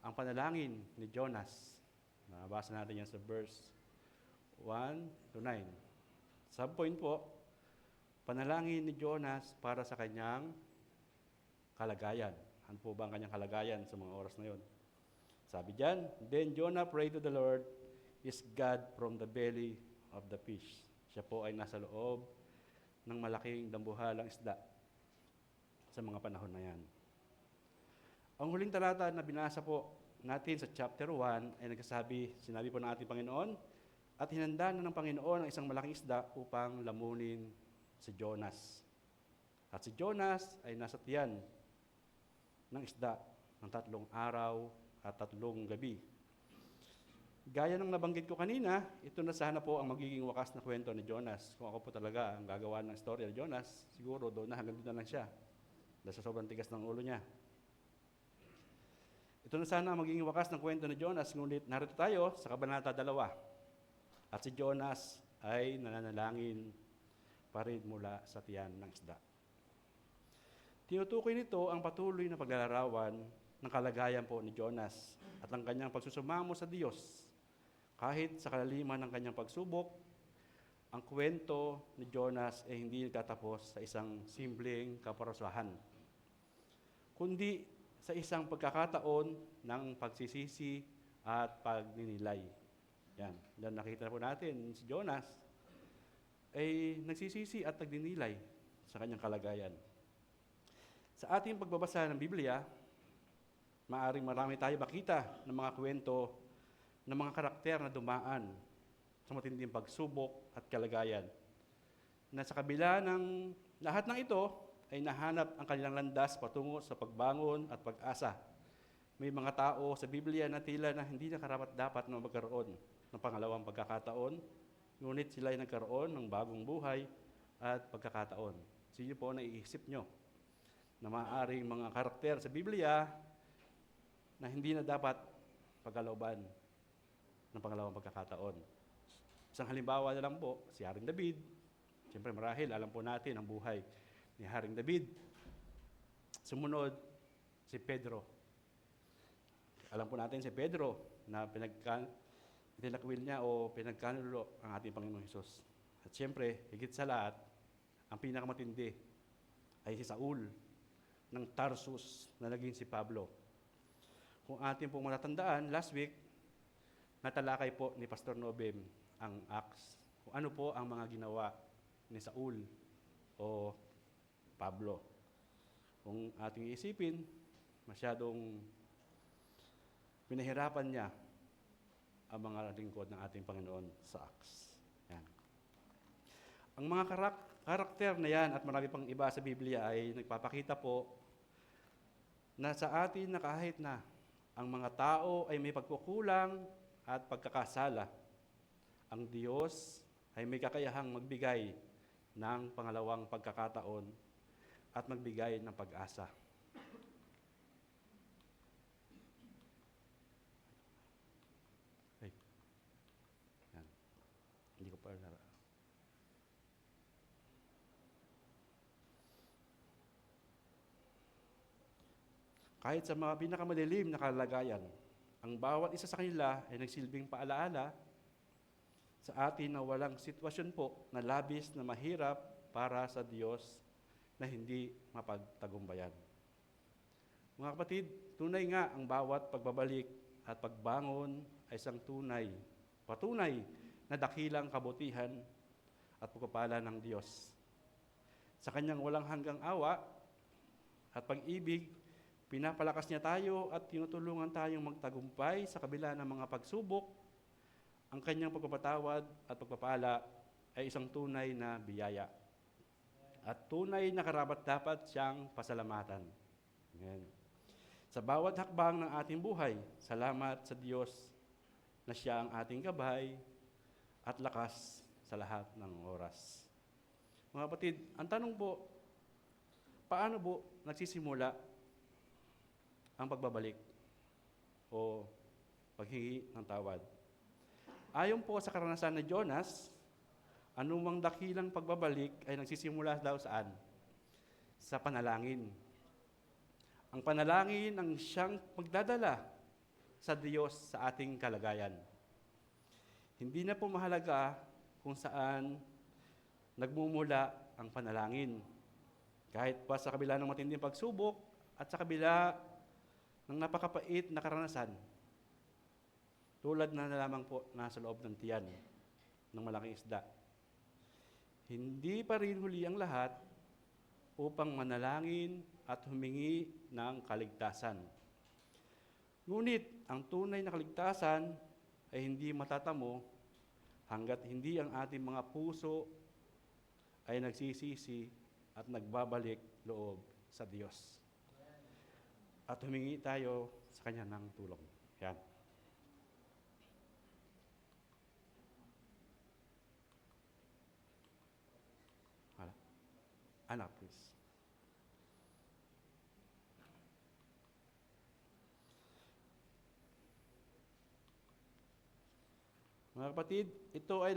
ang panalangin ni Jonas. Nabasa natin yan sa verse 1 to 9. Subpoint po, panalangin ni Jonas para sa kanyang kalagayan. Ano po ba ang kanyang kalagayan sa mga oras na yon? Sabi diyan, then Jonah prayed to the Lord, his God from the belly of the fish. Siya po ay nasa loob ng malaking dambuhalang isda sa mga panahon na yan. Ang huling talata na binasa po natin sa chapter 1 ay sinabi po ng ating Panginoon, at hinanda na ng Panginoon ang isang malaking isda upang lamunin si Jonas. At si Jonas ay nasa tiyan ng isda ng 3 araw at 3 gabi. Gaya ng nabanggit ko kanina, ito na sana po ang magiging wakas na kwento ni Jonas. Kung ako po talaga ang gagawa ng storya ni Jonas, siguro hanggang doon na lang siya. Dahil sa sobrang tigas ng ulo niya. Ito na sana ang magiging wakas ng kwento ni Jonas, ngunit narito tayo sa Kabanata 2. At si Jonas ay nananalangin pa rin mula sa tiyan ng isda. Tinutukoy nito ang patuloy na paglalarawan ng kalagayan po ni Jonas at ang kanyang pagsusumamo sa Diyos. Kahit sa kalaliman ng kanyang pagsubok, ang kwento ni Jonas ay hindi nagtatapos sa isang simpleng kaparusahan, kundi sa isang pagkakataon ng pagsisisi at pagninilay. Yan. Dan nakita po natin si Jonas ay nagsisisi at nagninilay sa kanyang kalagayan. Sa ating pagbabasa ng Biblia, maaring marami tayo makita ng mga kwento ng mga karakter na dumaan sa matinding pagsubok at kalagayan, na sa kabila ng lahat ng ito ay nahanap ang kanilang landas patungo sa pagbangon at pag-asa. May mga tao sa Biblia na tila na hindi na karapat-dapat na magkaroon ng pangalawang pagkakataon, ngunit sila ay nagkaroon ng bagong buhay at pagkakataon. Sino po naiisip nyo na maaaring mga karakter sa Biblia na hindi na dapat pagkalooban ng pangalawang pagkakataon? Isang halimbawa na lang po, si Haring David. Siyempre marahil, alam po natin ang buhay ni Haring David. Sumunod, si Pedro. Alam po natin si Pedro na pinagtinakwil niya o pinagkanulo ang ating Panginoong Hesus. At siyempre, higit sa lahat, ang pinakamatindi ay si Saul ng Tarsus na naging si Pablo. Kung ating pong matatandaan, last week, natalakay po ni Pastor Nobem ang Acts. Kung ano po ang mga ginawa ni Saul o Pablo. Kung ating isipin, masyadong pinahirapan niya ang mga lingkod ng ating Panginoon sa Acts. Yan. Ang mga karakter na yan at marami pang iba sa Biblia ay nagpapakita po na sa atin na kahit na ang mga tao ay may pagkukulang at pagkakasala, ang Diyos ay may kakayahang magbigay ng pangalawang pagkakataon at magbigay ng pag-asa. Yan. Hindi ko pa kahit sa mga pinakamadilim na kalagayan, ang bawat isa sa kanila ay nagsilbing paalaala sa atin na walang sitwasyon po na labis na mahirap para sa Diyos na hindi mapagtagumpayan. Mga kapatid, tunay nga ang bawat pagbabalik at pagbangon ay isang patunay na dakilang kabutihan at pagpapala ng Diyos. Sa kanyang walang hanggang awa at pag-ibig, pinapalakas niya tayo at tinutulungan tayong magtagumpay sa kabila ng mga pagsubok. Ang kanyang pagpapatawad at pagpapala ay isang tunay na biyaya. At tunay na karapat-dapat siyang pasalamatan. Amen. Sa bawat hakbang ng ating buhay, salamat sa Diyos na siya ang ating gabay at lakas sa lahat ng oras. Mga kapatid, ang tanong po, paano po nagsisimula ang pagbabalik o paghingi ng tawad? Ayon po sa karanasan ni Jonas, anumang dakilang pagbabalik ay nagsisimula daw saan? Sa panalangin. Ang panalangin ang siyang magdadala sa Diyos sa ating kalagayan. Hindi na po mahalaga kung saan nagmumula ang panalangin. Kahit pa sa kabila ng matinding pagsubok at sa kabila ng napakapait na karanasan, tulad na lamang po nasa loob ng tiyan ng malaking isda. Hindi pa rin huli ang lahat upang manalangin at humingi ng kaligtasan. Ngunit ang tunay na kaligtasan ay hindi matatamo hanggat hindi ang ating mga puso ay nagsisisi at nagbabalik loob sa Diyos. At humingi tayo sa Kanya ng tulong. Yan. Anak, please. Mga kapatid, ito ay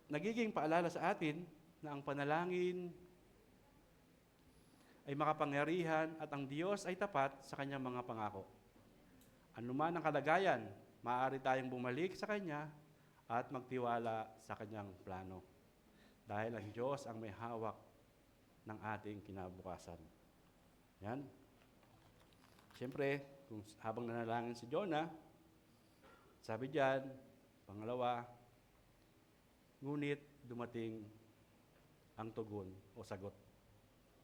nagiging paalala sa atin na ang panalangin ay makapangyarihan at ang Diyos ay tapat sa Kanyang mga pangako. Anuman ang kalagayan, maaari tayong bumalik sa Kanya at magtiwala sa Kanyang plano. Dahil ang Diyos ang may hawak ng ating kinabukasan. Yan. Siyempre, kung habang nanalangin si Jonah, sabi diyan, pangalawa, ngunit dumating ang tugon o sagot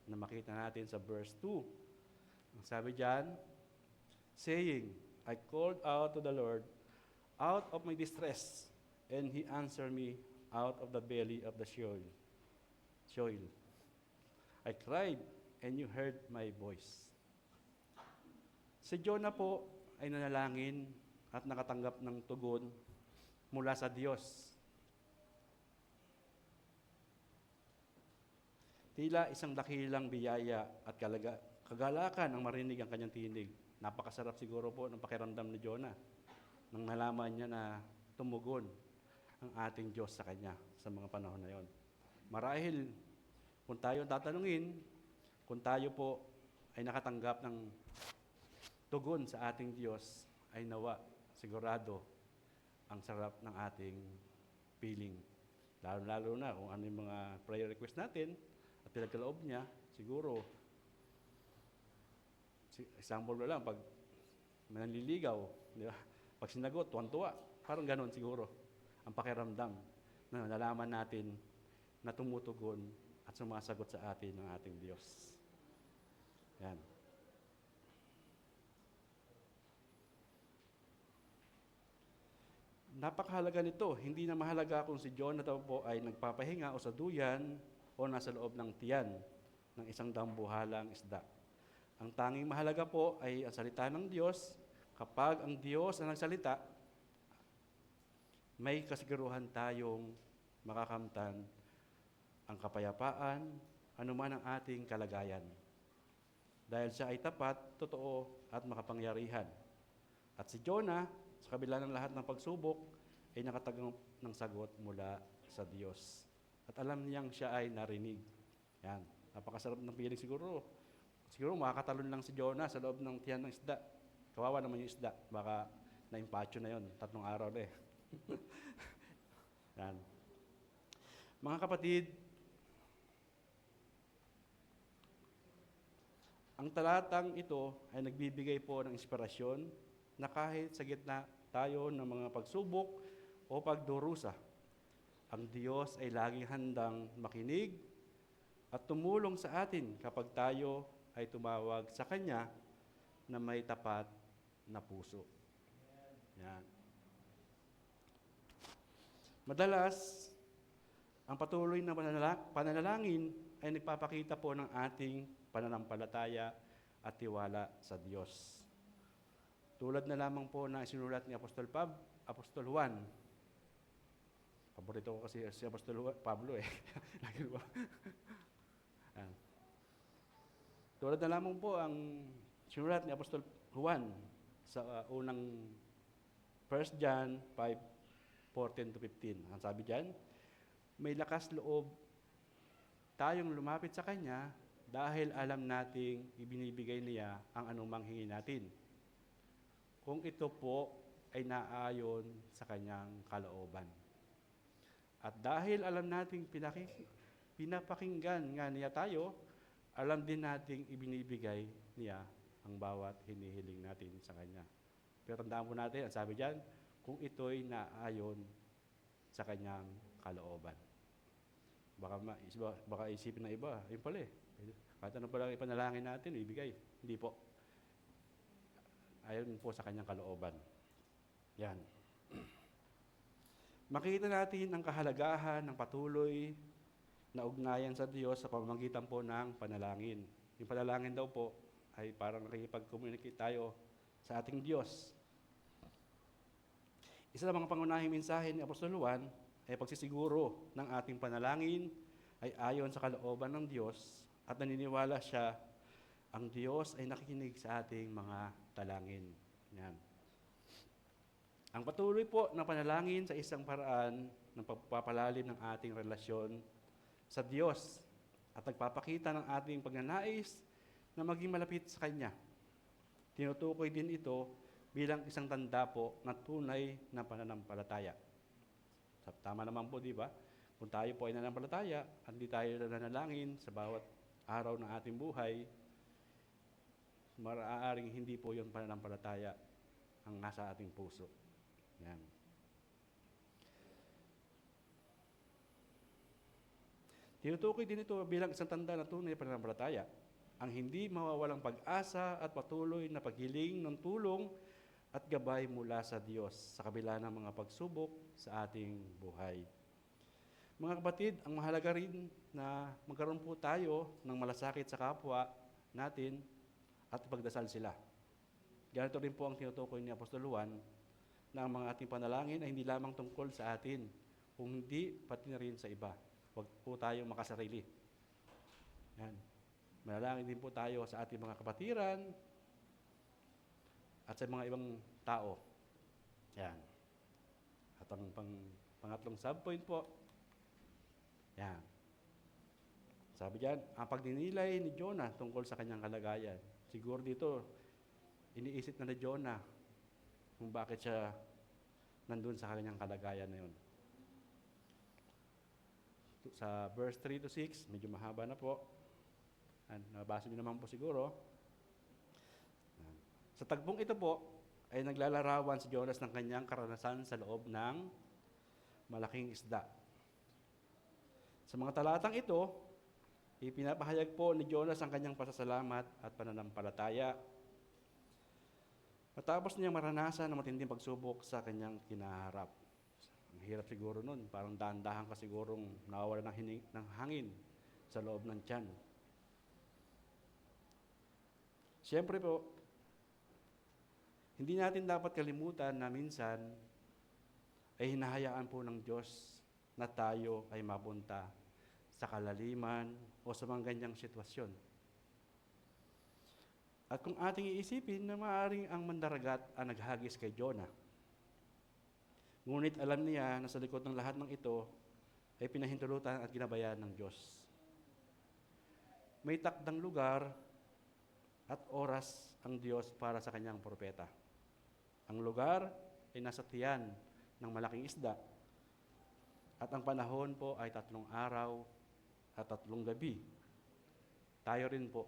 na makita natin sa verse 2. Ang sabi diyan, saying, I called out to the Lord out of my distress, and He answered me out of the belly of the Sheol. I cried, and you heard my voice. Si Jonah po ay nanalangin at nakatanggap ng tugon mula sa Diyos. Tila isang dakilang biyaya at kagalakan ang marinig ang kanyang tinig. Napakasarap siguro po ng pakiramdam ni Jonah nang nalaman niya na tumugon ang ating Diyos sa kanya sa mga panahon na yon. Marahil, kung tayo tatanungin, kung tayo po ay nakatanggap ng tugon sa ating Diyos, ay nawa, sigurado, ang sarap ng ating feeling. Lalo-lalo na kung ano yung mga prayer request natin at pinagkaloob niya, siguro, example na lang, pag manliligaw, di ba? Pag sinagot, tuwan-tuwa, parang ganon siguro ang pakiramdam na nalaman natin na tumutugon at sumasagot sa atin ng ating Diyos. Yan. Napakahalaga nito. Hindi na mahalaga kung si Jonathan po ay nagpapahinga o sa duyan o nasa loob ng tiyan ng isang dambuhalang isda. Ang tanging mahalaga po ay ang salita ng Diyos. Kapag ang Diyos ang nagsalita, may kasiguruhan tayong makakamtan ang kapayapaan, anuman ang ating kalagayan. Dahil siya ay tapat, totoo, at makapangyarihan. At si Jonah, sa kabila ng lahat ng pagsubok, ay nakatagang ng sagot mula sa Diyos. At alam niyang siya ay narinig. Yan. Napakasarap ng feeling siguro. Siguro makakatalon lang si Jonah sa loob ng tiyan ng isda. Kawawa naman yung isda. Baka na-impatyo na yon 3 araw na eh. Yan. Mga kapatid, ang talatang ito ay nagbibigay po ng inspirasyon na kahit sa gitna tayo ng mga pagsubok o pagdurusa, ang Diyos ay laging handang makinig at tumulong sa atin kapag tayo ay tumawag sa Kanya na may tapat na puso. Yan. Madalas, ang patuloy na pananalangin ay nagpapakita po ng ating pananampalataya at tiwala sa Diyos. Tulad na lamang po na isinulat ni Apostol Juan. Paborito ko kasi si Apostol Pablo eh. Tulad na lamang po ang sinulat ni Apostol Juan sa unang 1 John 5:14-15. Ang sabi diyan, may lakas loob tayong lumapit sa Kanya dahil alam nating ibinibigay niya ang anumang hingi natin. kung ito po ay naayon sa kanyang kalooban. At dahil alam nating pinapakinggan nga niya tayo, alam din nating ibinibigay niya ang bawat hinihiling natin sa Kanya. Pero tandaan po natin, ang sabi diyan, kung ito'y naayon sa Kanyang kalooban. Baka isipin ng iba, yun pala eh. Kahit ano pala ipanalangin natin, ibigay. Hindi po. Ayon po sa Kanyang kalooban. Yan. Makita natin ang kahalagahan ng patuloy na ugnayan sa Diyos sa pamamagitan po ng panalangin. Yung panalangin daw po ay parang nakikipag-communicate tayo sa ating Diyos. Isa sa mga pangunahing mensahe ni Apostol Juan ay pagsisiguro ng ating panalangin ay ayon sa kalooban ng Diyos at naniniwala siya ang Diyos ay nakikinig sa ating mga dalangin. Yan. Ang patuloy po na panalangin sa isang paraan ng pagpapalalim ng ating relasyon sa Diyos at nagpapakita ng ating pagnanais na maging malapit sa Kanya. Tinutukoy din ito bilang isang tanda po na tunay na pananampalataya. Tama naman po, di ba? Kung tayo po ay nananampalataya at hindi tayo nanalangin sa bawat araw ng ating buhay, maaaring hindi po yung pananampalataya ang nasa ating puso. Yan. Tinutukoy din ito bilang isang tanda na tunay na pananampalataya. Ang hindi mawawalang pag-asa at patuloy na paghiling ng tulong at gabay mula sa Diyos sa kabila ng mga pagsubok sa ating buhay. Mga kapatid, ang mahalaga rin na magkaroon po tayo ng malasakit sa kapwa natin at ipagdasal sila. Ganito rin po ang tinutukoy ni Apostol Juan na ang mga ating panalangin ay hindi lamang tungkol sa atin, kung hindi pati na rin sa iba. Huwag po tayong makasarili. Yan. Manalangin din po tayo sa ating mga kapatiran at sa mga ibang tao. Yan. At ang pangatlong subpoint po, yan. Sabi diyan, ang pagninilay ni Jonah tungkol sa kanyang kalagayan. Siguro dito, iniisip na ni Jonah kung bakit siya nandun sa kanyang kalagayan na yun. Sa verse 3 to 6, medyo mahaba na po. Nabasa niyo naman po siguro. Sa tagpong ito po, ay naglalarawan si Jonas ng kanyang karanasan sa loob ng malaking isda. Sa mga talatang ito, ipinapahayag po ni Jonas ang kanyang pasasalamat at pananampalataya. Matapos niyang maranasan ang matinding pagsubok sa kanyang kinaharap. Ang hirap siguro nun, parang dahan-dahan ka sigurong nawawala ng hangin sa loob ng tiyan. Siyempre po, hindi natin dapat kalimutan na minsan ay hinahayaan po ng Diyos na tayo ay mapunta sa kalaliman o sa mga ganyang sitwasyon. At kung ating iisipin na maaaring ang mandaragat ang naghagis kay Jonah, ngunit alam niya na sa likod ng lahat ng ito ay pinahintulutan at ginabayan ng Diyos. May takdang lugar at oras ang Diyos para sa kanyang propeta. Ang lugar ay nasa tiyan ng malaking isda at ang panahon po ay 3 araw at 3 gabi. Tayo rin po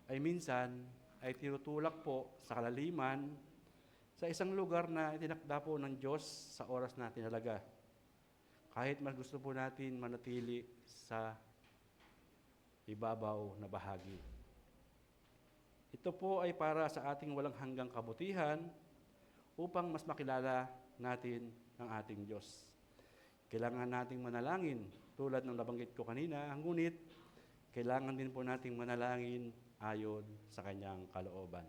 ay minsan ay tinutulak po sa kalaliman sa isang lugar na itinakda po ng Diyos sa oras na tinalaga. Kahit mas gusto po natin manatili sa ibabaw na bahagi. Ito po ay para sa ating walang hanggang kabutihan upang mas makilala natin ang ating Diyos. Kailangan nating manalangin tulad ng nabanggit ko kanina, ngunit kailangan din po nating manalangin ayon sa kanyang kalooban.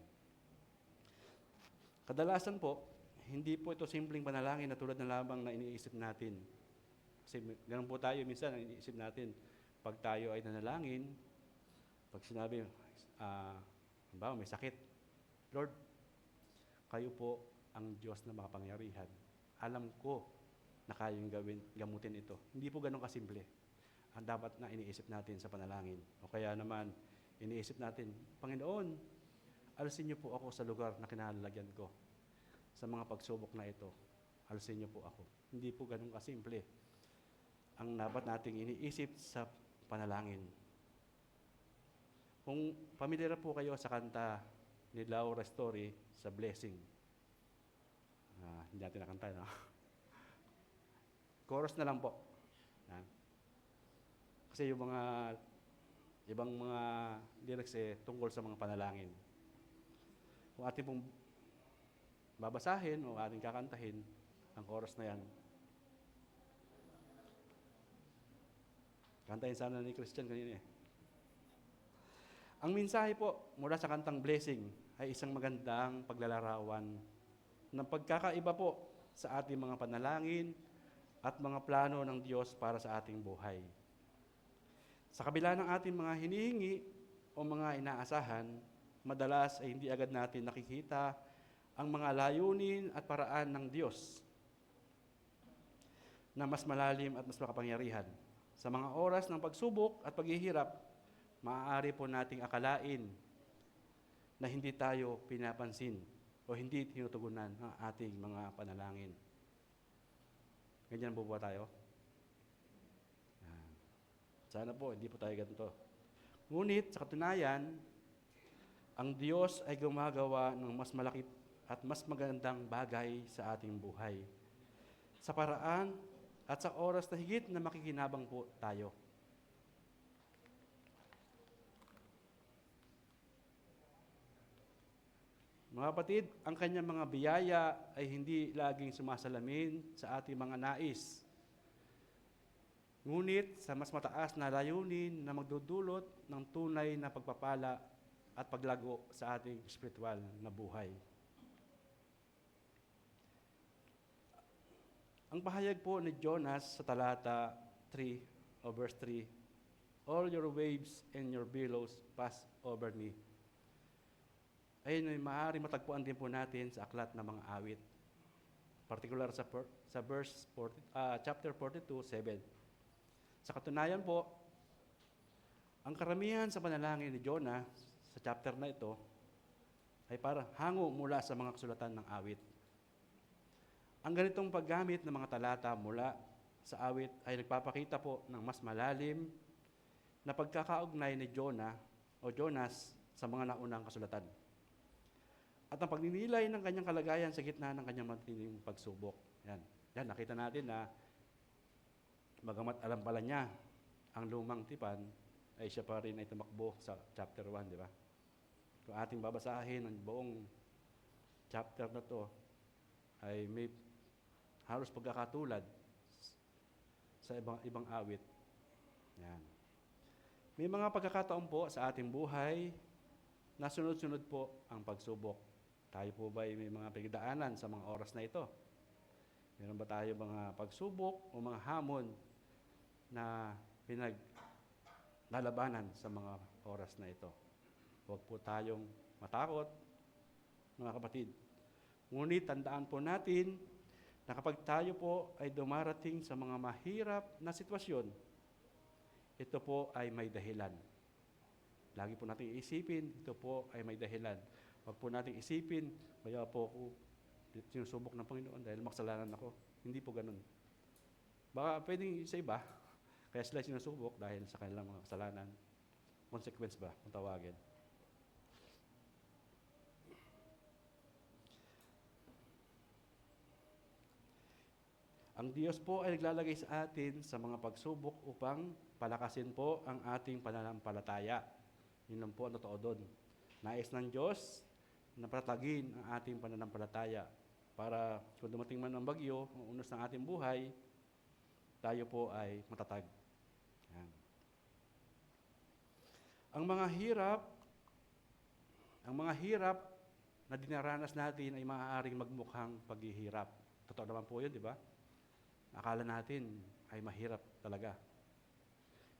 Kadalasan po, hindi po ito simpleng panalangin na tulad ng lamang na iniisip natin. Kasi ganun po tayo minsan, ang iniisip natin, pag tayo ay nanalangin, pag sinabi, may sakit, Lord, kayo po ang Diyos na makapangyarihan. Alam ko na kayong gamutin ito. Hindi po ganun kasimple ang dapat na iniisip natin sa panalangin. O kaya naman, iniisip natin, Panginoon, alisin niyo po ako sa lugar na kinalalagyan ko. Sa mga pagsubok na ito, alisin niyo po ako. Hindi po ganun kasimple ang dapat nating iniisip sa panalangin. Kung pamilyar po kayo sa kanta ni Laura Story sa Blessing, hindi natin nakanta, no? Chorus na lang po. Yan. Kasi yung mga ibang mga lyrics tungkol sa mga panalangin. Kung ating pong babasahin o ating kakantahin ang chorus na yan, kantahin sana ni Christian kanina eh. Ang mensahe po mula sa kantang Blessing ay isang magandang paglalarawan ng pagkakaiba po sa ating mga panalangin at mga plano ng Diyos para sa ating buhay. Sa kabila ng ating mga hinihingi o mga inaasahan, madalas ay hindi agad natin nakikita ang mga layunin at paraan ng Diyos na mas malalim at mas makapangyarihan. Sa mga oras ng pagsubok at paghihirap, maaari po nating akalain na hindi tayo pinapansin o hindi tinutugunan ang ating mga panalangin. Ganyan po ba tayo? Sana po, hindi po tayo ganito. Ngunit sa katunayan, ang Diyos ay gumagawa ng mas malaki at mas magandang bagay sa ating buhay. Sa paraan at sa oras na higit na makikinabang po tayo. Mga kapatid, ang kanyang mga biyaya ay hindi laging sumasalamin sa ating mga nais. Ngunit sa mas mataas na layunin na magdudulot ng tunay na pagpapala at paglago sa ating spiritual na buhay. Ang pahayag po ni Jonas sa talata 3 o verse 3, "All your waves and your billows pass over me." Ayun ay maaari matagpuan din po natin sa aklat ng mga awit. Particular sa verse 40, chapter 42:7. Sa katunayan po, ang karamihan sa panalangin ni Jonah sa chapter na ito ay parang hango mula sa mga kasulatan ng awit. Ang ganitong paggamit ng mga talata mula sa awit ay nagpapakita po ng mas malalim na pagkakaugnay ni Jonah o Jonas sa mga naunang kasulatan. At ang pagninilay ng kanyang kalagayan sa gitna ng kanyang matinding pagsubok. Yan, nakita natin na bagamat alam pala niya ang lumang tipan, ay siya pa rin ay tumakbo sa chapter 1, di ba? Kung ating babasahin ang buong chapter na to, ay may halos pagkakatulad sa ibang awit. Yan. May mga pagkakataon po sa ating buhay na sunod-sunod po ang pagsubok. Tayo po ba ay may mga pagdaanan sa mga oras na ito? Meron ba tayo mga pagsubok o mga hamon na pinaglalabanan sa mga oras na ito? Huwag po tayong matakot, mga kapatid. Ngunit tandaan po natin na kapag tayo po ay dumarating sa mga mahirap na sitwasyon, ito po ay may dahilan. Lagi po natin iisipin, ito po ay may dahilan. Huwag po natin isipin, kaya po ako sinusubok ng Panginoon dahil makasalanan ako. Hindi po ganun. Baka pwedeng sa iba, kaya sila sinusubok dahil sa kanilang mga kasalanan. Consequence ba, kung tawagin. Ang Diyos po ay naglalagay sa atin sa mga pagsubok upang palakasin po ang ating pananampalataya. Yun lang po ang totoo doon. Nais ng Diyos na patagin ang ating pananampalataya para kung dumating man ang bagyo, ang unos ng ating buhay, tayo po ay matatag. Yan. Ang mga hirap na dinaranas natin ay maaaring magmukhang paghihirap. Totoo naman po yun, di ba? Akala natin ay mahirap talaga.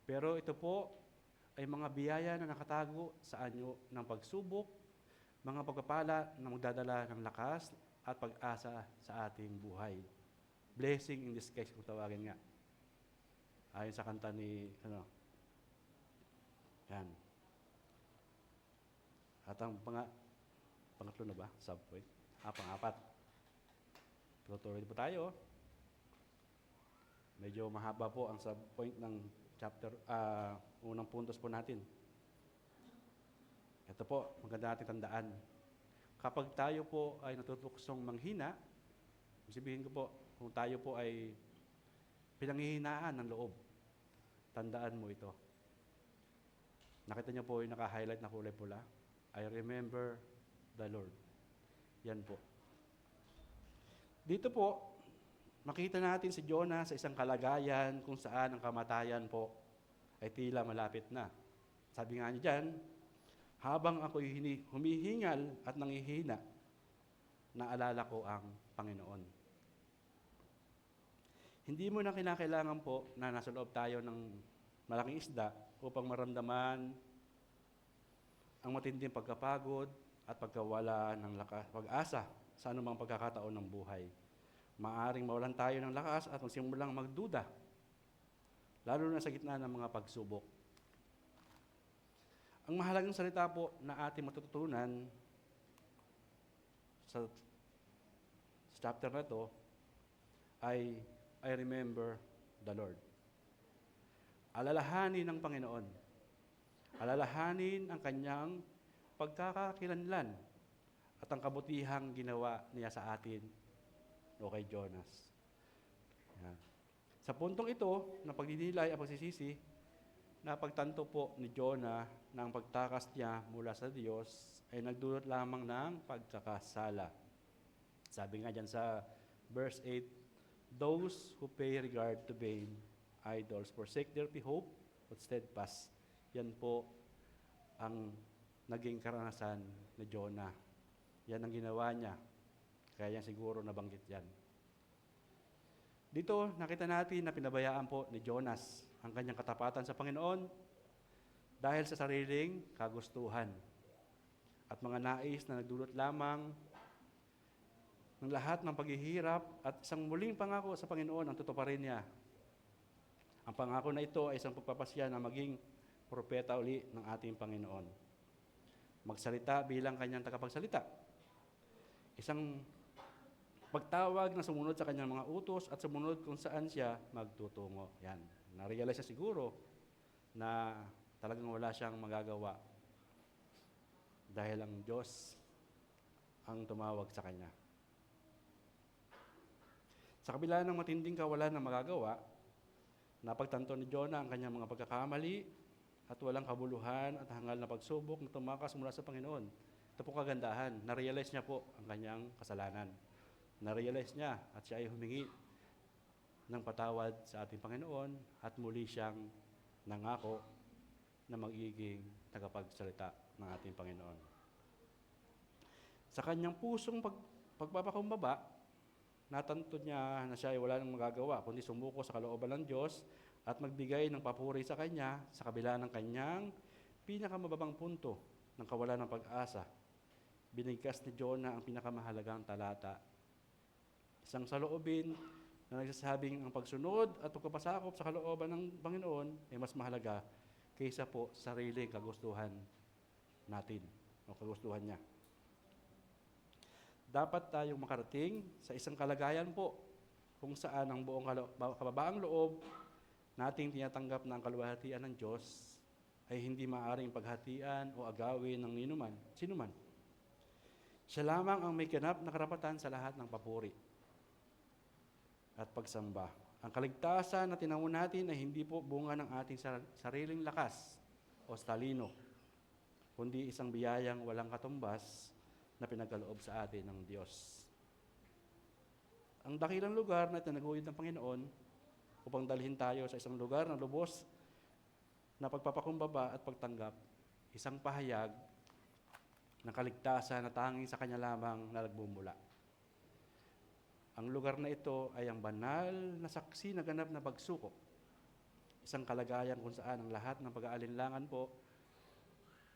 Pero ito po ay mga biyaya na nakatago sa anyo ng pagsubok, mga pagpapala na magdadala ng lakas at pag-asa sa ating buhay. Blessing in disguise kung tawagin nga. Ayon sa kanta ni, yan. At ang Pangatlo na ba? Subpoint. Pang-apat. Tutuloy po tayo. Medyo mahaba po ang subpoint ng chapter, unang puntos po natin. Ito po, maganda natin tandaan. Kapag tayo po ay natutuksong manghina, sabihin ko po, kung tayo po ay pinanghihinaan ng loob, tandaan mo ito. Nakita niyo po yung naka-highlight na kulay pula? I remember the Lord. Yan po. Dito po, makita natin si Jonah sa isang kalagayan kung saan ang kamatayan po ay tila malapit na. Sabi nga niya dyan, habang ako'y humihingal at nangihina, naalala ko ang Panginoon. Hindi mo na kinakailangan po na nasa loob tayo ng malaking isda upang maramdaman ang matinding pagkapagod at pagkawala ng pag-asa sa anumang pagkakataon ng buhay. Maaring mawalan tayo ng lakas at magsimulang magduda, lalo na sa gitna ng mga pagsubok. Ang mahalagang salita po na ating matututunan sa chapter na ito ay I remember the Lord. Alalahanin ng Panginoon. Alalahanin ang kanyang pagkakakilanlan at ang kabutihang ginawa niya sa atin o kay Jonas. Yan. Sa puntong ito, ng pagdidilay at pagsisisi, napagtanto po ni Jonah na ang pagtakas niya mula sa Diyos ay nagdulot lamang ng pagkakasala. Sabi nga dyan sa verse 8, those who pay regard to vain idols forsake their hope but steadfast. Yan po ang naging karanasan ni Jonah. Yan ang ginawa niya. Kaya yan siguro nabanggit yan. Dito, nakita natin na pinabayaan po ni Jonas ang kanyang katapatan sa Panginoon dahil sa sariling kagustuhan at mga nais na nagdulot lamang ng lahat ng paghihirap at isang muling pangako sa Panginoon ang tutuparin niya. Ang pangako na ito ay isang pagpapasya na maging propeta uli ng ating Panginoon. Magsalita bilang kanyang tagapagsalita. Isang pagtawag na sumunod sa kanyang mga utos at sumunod kung saan siya magtutungo. Yan. Na-realize siya siguro na talagang wala siyang magagawa dahil ang Diyos ang tumawag sa kanya. Sa kabila ng matinding kawalan ng magagawa, napagtanto ni Jonah ang kanyang mga pagkakamali at walang kabuluhan at hangal na pagsubok na tumakas mula sa Panginoon. Ito po kagandahan. Na-realize niya po ang kanyang kasalanan. Na-realize niya at siya ay humingi ng patawad sa ating Panginoon at muli siyang nangako na magiging tagapagsalita ng ating Panginoon. Sa kanyang pusong pagpapakumbaba, natanto niya na siya ay wala nang magagawa kundi sumuko sa kalooban ng Diyos at magbigay ng papuri sa Kanya sa kabila ng kanyang pinakamababang punto ng kawalan ng pag-asa. Binigkas ni Jonah ang pinakamahalagang talata. Isang saloobin na nagsasabing ang pagsunod at pagpapasakop sa kalooban ng Panginoon ay mas mahalaga kaysa po sa sariling kagustuhan natin o kagustuhan niya. Dapat tayong makarating sa isang kalagayan po kung saan ang buong kababaang loob nating tinatanggap na ang kaluwalhatian ng Diyos ay hindi maaaring paghatian o agawin ng sinuman. Siya lamang ang may ganap na karapatan sa lahat ng papuri at pagsamba. Ang kaligtasan na tinamo natin ay hindi po bunga ng ating sariling lakas o talino, kundi isang biyayang walang katumbas na pinagkaloob sa atin ng Diyos. Ang dakilang lugar na tinaguyod ng Panginoon upang dalhin tayo sa isang lugar na lubos na pagpapakumbaba at pagtanggap, isang pahayag ng kaligtasan na tanging sa Kanya lamang na nagbumula. Ang lugar na ito ay ang banal na saksi na ganap na pagsuko. Isang kalagayan kung saan ang lahat ng pag-aalinlangan po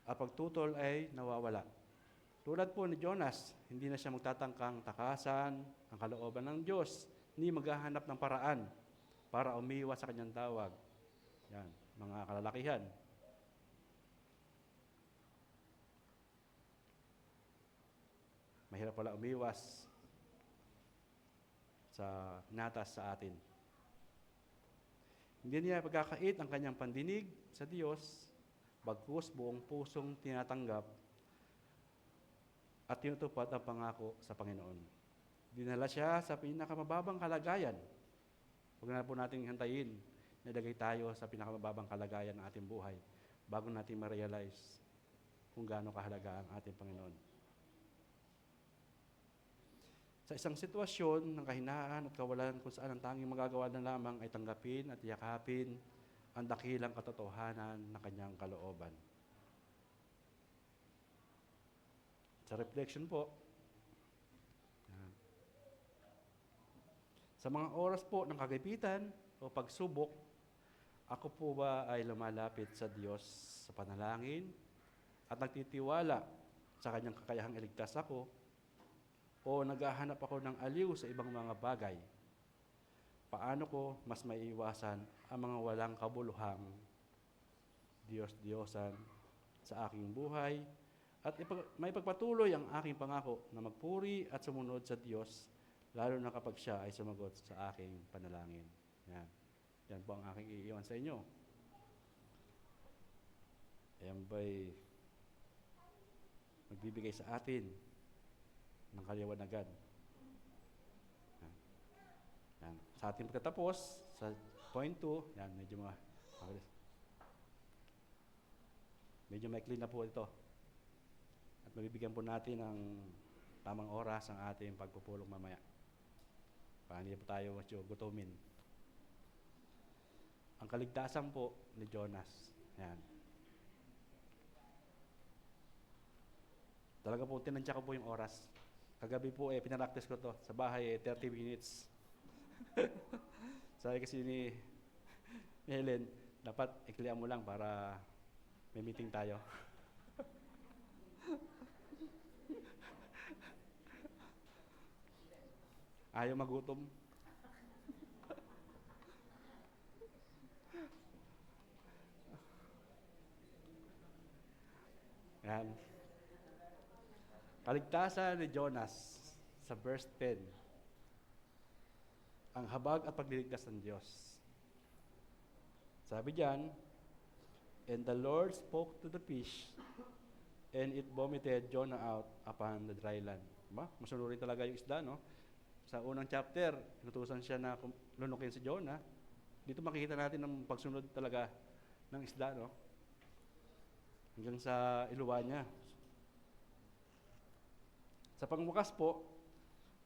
at pagtutol ay nawawala. Tulad po ni Jonas, hindi na siya magtatangkang takasan ang kalooban ng Diyos, ni maghahanap ng paraan para umiwas sa kanyang tawag. Yan, mga kalalakihan. mahirap pala umiwas sa natas sa atin. Hindi niya pagkakait ang kanyang pandinig sa Diyos, bagkus buong pusong tinatanggap at tinutupad ang pangako sa Panginoon. Dinala siya sa pinakamababang kalagayan. Huwag na po natin hantayin na ilagay tayo sa pinakamababang kalagayan ng ating buhay bago natin ma-realize kung gaano kahalaga ang ating Panginoon. Sa isang sitwasyon ng kahinaan at kawalan kung saan ang tanging magagawa na lamang ay tanggapin at yakapin ang dakilang katotohanan ng kanyang kalooban. Sa reflection po, sa mga oras po ng kagipitan o pagsubok, ako po ba ay lumalapit sa Diyos sa panalangin at nagtitiwala sa kanyang kakayahang iligtas ako, o naghahanap ako ng aliw sa ibang mga bagay? Paano ko mas maiiwasan ang mga walang kabuluhang Diyos-Diyosan sa aking buhay at may pagpatuloy ang aking pangako na magpuri at sumunod sa Diyos, lalo na kapag siya ay sumagot sa aking panalangin. Yan. Yan po ang aking iiwan sa inyo. Ayan ba'y magbibigay sa atin ng kaliwanagan. Yan. Sa ating pagtatapos, sa point 2, yan, medyo maikli na po ito. At mabibigyan po natin ng tamang oras ang ating pagpupulong mamaya. Para hindi po tayo gutumin. Ang kaligtasan po ni Jonas. Yan. Talaga po, tinansya ko po yung oras. Kagabi po, pinaractice ko to. Sa bahay, 30 minutes. Sabi kasi ni Helen, dapat iklian mo lang para may meeting tayo. Ayaw magutom. Yan. Kaligtasan ni Jonas sa verse 10. Ang habag at pagliligtas ng Diyos. Sabi diyan, and the Lord spoke to the fish, and it vomited Jonah out upon the dry land. Diba? Masunurin talaga yung isda, no? Sa unang chapter, inutusan siya na lunukin si Jonah. Dito makikita natin ang pagsunod talaga ng isda, no? Hanggang sa iluwa niya. Sa pangwakas po,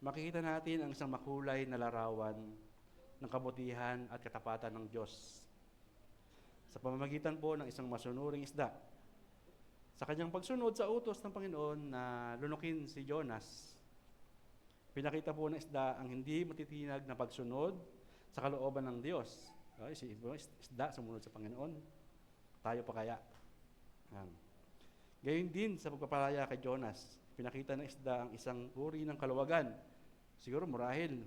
makikita natin ang isang makulay na larawan ng kabutihan at katapatan ng Diyos sa pamamagitan po ng isang masunuring isda. Sa kanyang pagsunod sa utos ng Panginoon na lunukin si Jonas, pinakita po ng isda ang hindi matitinag na pagsunod sa kalooban ng Diyos. Si isda sumunod sa Panginoon. Tayo pa kaya? Gayon din sa pagpapalaya kay Jonas, pinakita ng isda ang isang uri ng kaluwagan. Siguro marahil,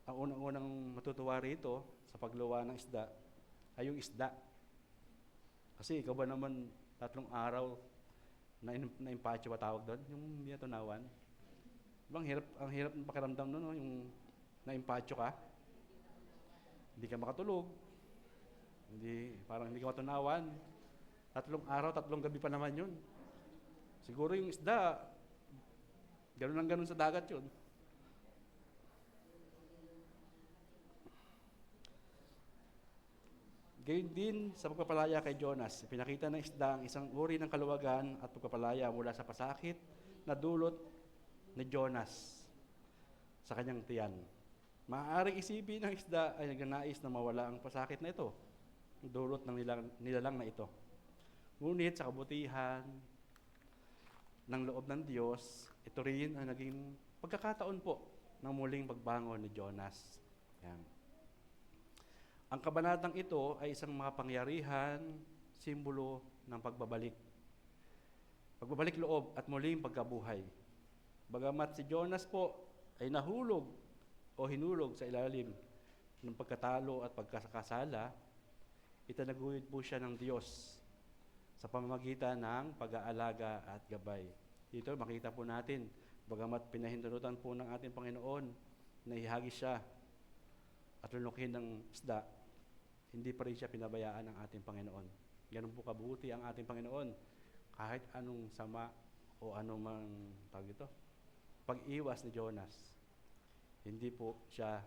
ang unang-unang matutuwa rito sa pagluwa ng isda ay yung isda. Kasi ikaw ba naman 3 araw na impatyo ba tawag doon? Yung hindi natunawan. Ang hirap ng pakiramdam doon, no? Yung na-impatyo ka. Hindi ka makatulog. Parang hindi ka matunawan. 3 araw, 3 gabi pa naman yun. Siguro yung isda, ganun lang ganun sa dagat yun. Gayon din sa pagpapalaya kay Jonas, pinakita ng isda ang isang uri ng kaluwagan at pagpapalaya mula sa pasakit na dulot ni Jonas sa kanyang tiyan. Maaaring isipin ng isda ay nagnanais na mawala ang pasakit na ito, ang dulot ng nilalang na ito. Ngunit sa kabutihan ng loob ng Diyos, ito rin ang naging pagkakataon po ng muling pagbangon ni Jonas. Yan. Ang kabanatang ito ay isang makapangyarihan, simbolo ng pagbabalik. Pagbabalik loob at muling pagkabuhay. Bagamat si Jonas po ay nahulog o hinulog sa ilalim ng pagkatalo at pagkakasala, itinaguyod po siya ng Diyos sa pamamagitan ng pag-aalaga at gabay. Dito makita po natin Bagamat pinahindunutan po ng ating Panginoon na ihagis siya at lunukin ng isda, hindi pa rin siya pinabayaan ng ating Panginoon. Ganun po kabuti ang ating Panginoon. Kahit anong sama o anumang pag-iwas ni Jonas, hindi po siya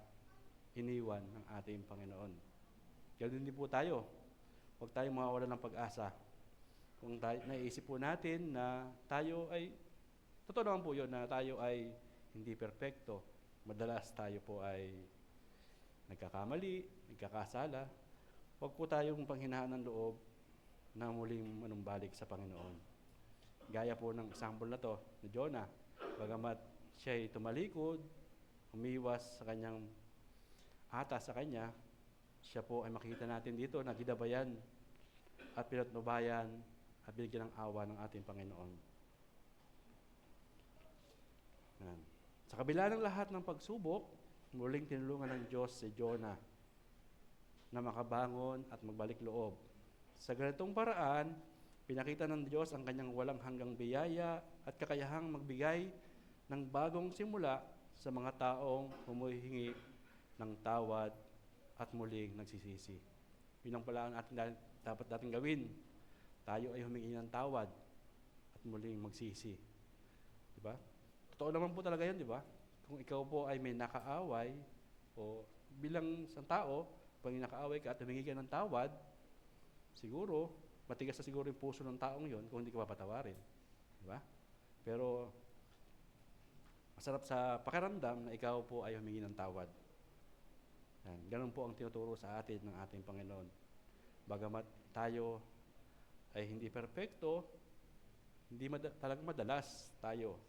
iniwan ng ating Panginoon. Ganun din po tayo. Huwag tayong mawawalan ng pag-asa. Kung naiisip po natin na tayo ay, totoo naman po yun, na tayo ay hindi perpekto. Madalas tayo po ay nagkakamali, nagkakasala. Huwag po tayong panghinaan ng loob na muling manumbalik sa Panginoon. Gaya po ng example na to ni Jonah, bagamat siya ay tumalikod, umiwas sa kanyang atas sa kanya, siya po ay makikita natin dito na ginabayan at pinatnubayan at binigyan ng awa ng ating Panginoon. Yan. Sa kabila ng lahat ng pagsubok, muling tinulungan ng Diyos si Jonah na makabangon at magbalik loob. Sa ganitong paraan, pinakita ng Diyos ang kanyang walang hanggang biyaya at kakayahang magbigay ng bagong simula sa mga taong humihingi ng tawad at muling nagsisisi. Yun ang pala ang dapat natin gawin. Tayo ay humingi ng tawad at muling magsisi. Diba? Totoo naman po talaga yan, di ba? Kung ikaw po ay may nakaaway o bilang isang tao, pag nakaaway ka at humingi ka ng tawad, siguro, matigas na siguro yung puso ng taong yon kung hindi ka papatawarin. Di ba? Pero, masarap sa pakiramdam na ikaw po ay humingi ng tawad. Yan. Ganun po ang tinuturo sa atin ng ating Panginoon. Bagamat tayo ay hindi perpekto, hindi talagang madalas tayo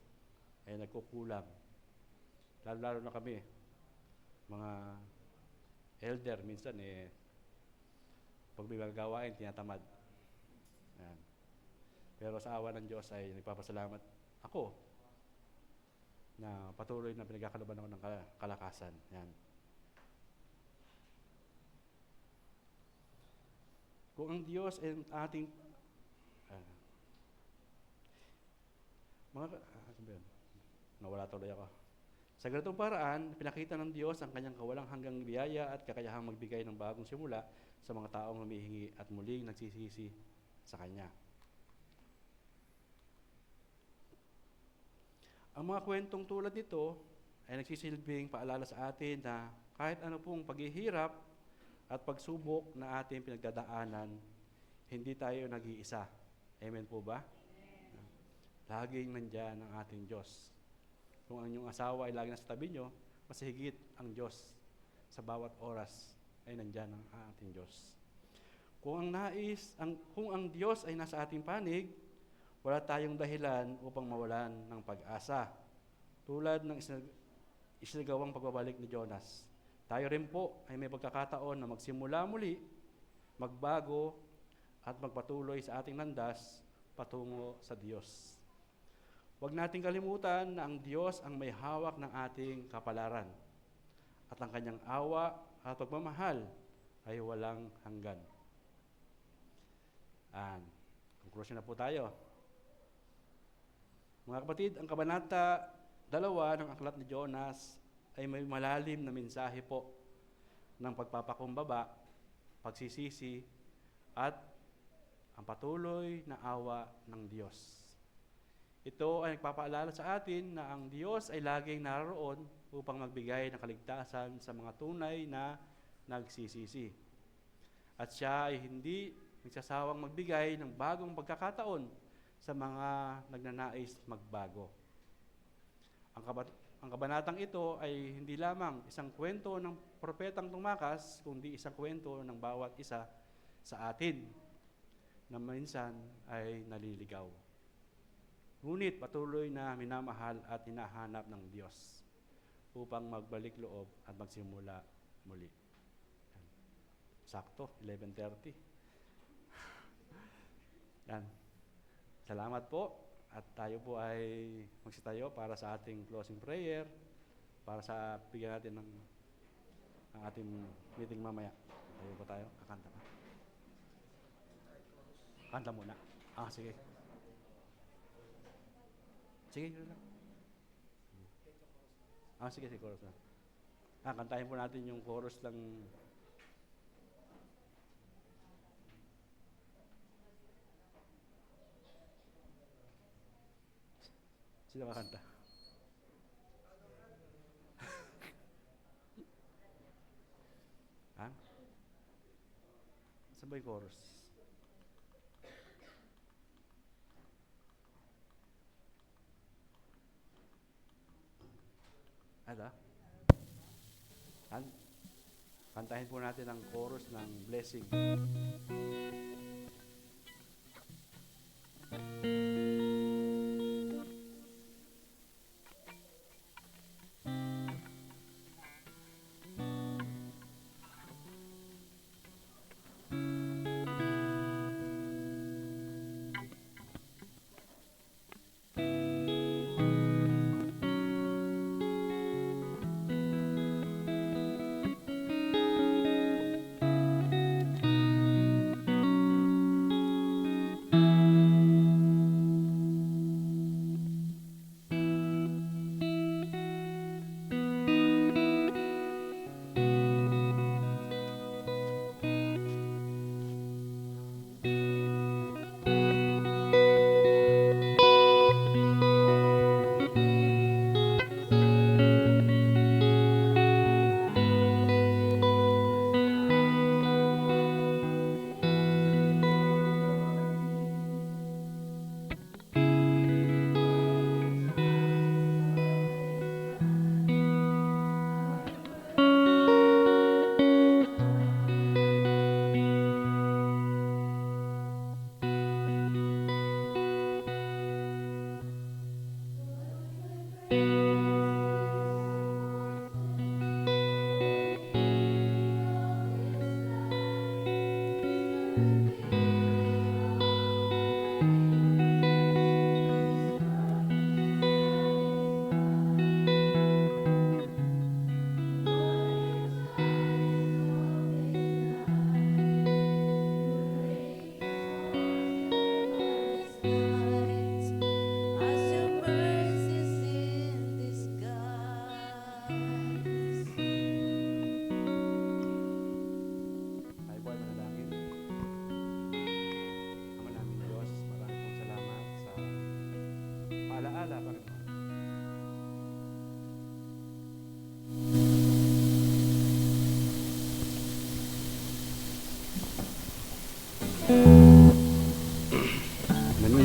ay nagkukulang. Lalo-lalo na kami, mga elder, minsan pag may gawain, tinatamad. Yan. Pero sa awa ng Diyos ay nagpapasalamat ako na patuloy na pinagkakalaban ako ng kalakasan. Yan. Kung ang Diyos ay ating nawala tuloy ako. Sa ganitong paraan, pinakita ng Diyos ang kanyang kawalang hanggang biyaya at kakayahang magbigay ng bagong simula sa mga taong humihingi at muling nagsisisi sa Kanya. Ang mga kwentong tulad nito ay nagsisilbing paalala sa atin na kahit ano pong paghihirap at pagsubok na ating pinagdadaanan, hindi tayo nag-iisa. Amen po ba? Laging nandyan ang ating Diyos. Kung ang inyong asawa ay lagi nasa tabi nyo, mas higit ang Diyos sa bawat oras ay nandyan ang ating Diyos. Kung ang Diyos ay nasa ating panig, wala tayong dahilan upang mawalan ng pag-asa. Tulad ng isinagawang pagbabalik ni Jonas. Tayo rin po ay may pagkakataon na magsimula muli, magbago, at magpatuloy sa ating landas patungo sa Diyos. Huwag nating kalimutan na ang Diyos ang may hawak ng ating kapalaran at ang kanyang awa at pagmamahal ay walang hanggan. Conclusion na po tayo. Mga kapatid, ang kabanata 2 ng aklat ni Jonas ay may malalim na mensahe po ng pagpapakumbaba, pagsisisi, at ang patuloy na awa ng Diyos. Ito ay nagpapaalala sa atin na ang Diyos ay laging naroon upang magbigay ng kaligtasan sa mga tunay na nagsisisi. At siya ay hindi nagsasawang magbigay ng bagong pagkakataon sa mga nagnanais magbago. Ang kabanatang ito ay hindi lamang isang kwento ng propetang tumakas, kundi isang kwento ng bawat isa sa atin na minsan ay naliligaw. Ngunit patuloy na minamahal at hinahanap ng Diyos upang magbalik loob at magsimula muli. Sakto, 11:30. Yan. Salamat po at tayo po ay magsitayo para sa ating closing prayer, para sa bigyan natin ng ating meeting mamaya. Tayo po tayo, kakanta pa. Kanta muna. Sige. Sige, yun lang. Sige, chorus na. Kantahin po natin yung chorus ng... Sino kakanta? Saan ba yung chorus? Kantahin po natin ang chorus ng blessing.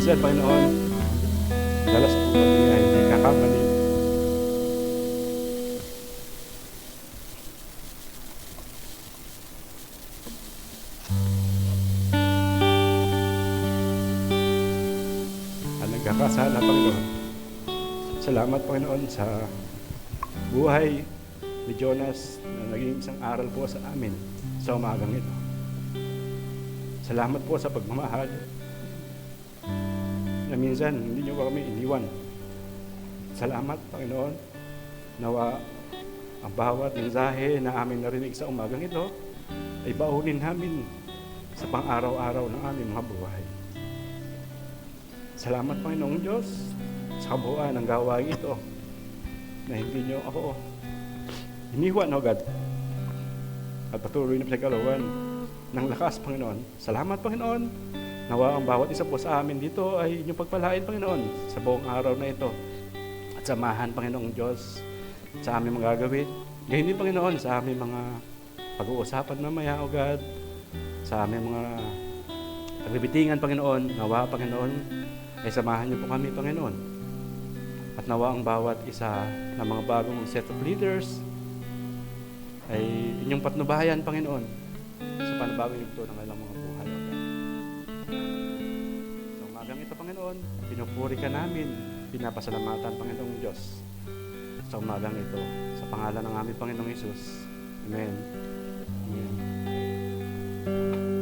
Minsan, Panginoon, dalas po kami ay nagkakamali. Nagkakasala, Panginoon. Salamat, Panginoon, sa buhay ni Jonas na naging isang aral po sa amin sa umagang ito. Salamat po sa pagmamahal na minsan hindi niyo kami iniwan. Salamat, Panginoon, nawa ang bawat mensahe na aming narinig sa umagang ito ay baunin namin sa pang-araw-araw ng aming mga buhay. Salamat, Panginoong Diyos, sa kabuuan ng gawain ito na hindi niyo ako iniwan, O God, at patuloy na pinagkalooban ng lakas, Panginoon. Salamat, Panginoon, nawa ang bawat isa po sa amin dito ay inyong pagpalain, Panginoon, sa buong araw na ito. At samahan, Panginoong Diyos, sa aming mga gagawin. Ngayon din, Panginoon, sa aming mga pag-uusapan mamaya, O God, sa aming mga pagbibitingan, Panginoon. Nawa, Panginoon, ay samahan niyo po kami, Panginoon. At nawa ang bawat isa ng mga bagong set of leaders ay inyong patnubayan, Panginoon, sa panabagong yugto ng kanilang mga buhay, O God. Sa umagang ito, Panginoon, pinupuri ka namin, pinapasalamatan, Panginoong Diyos, sa umagang ito, sa pangalan ng aming Panginoong Hesus. Amen. Amen.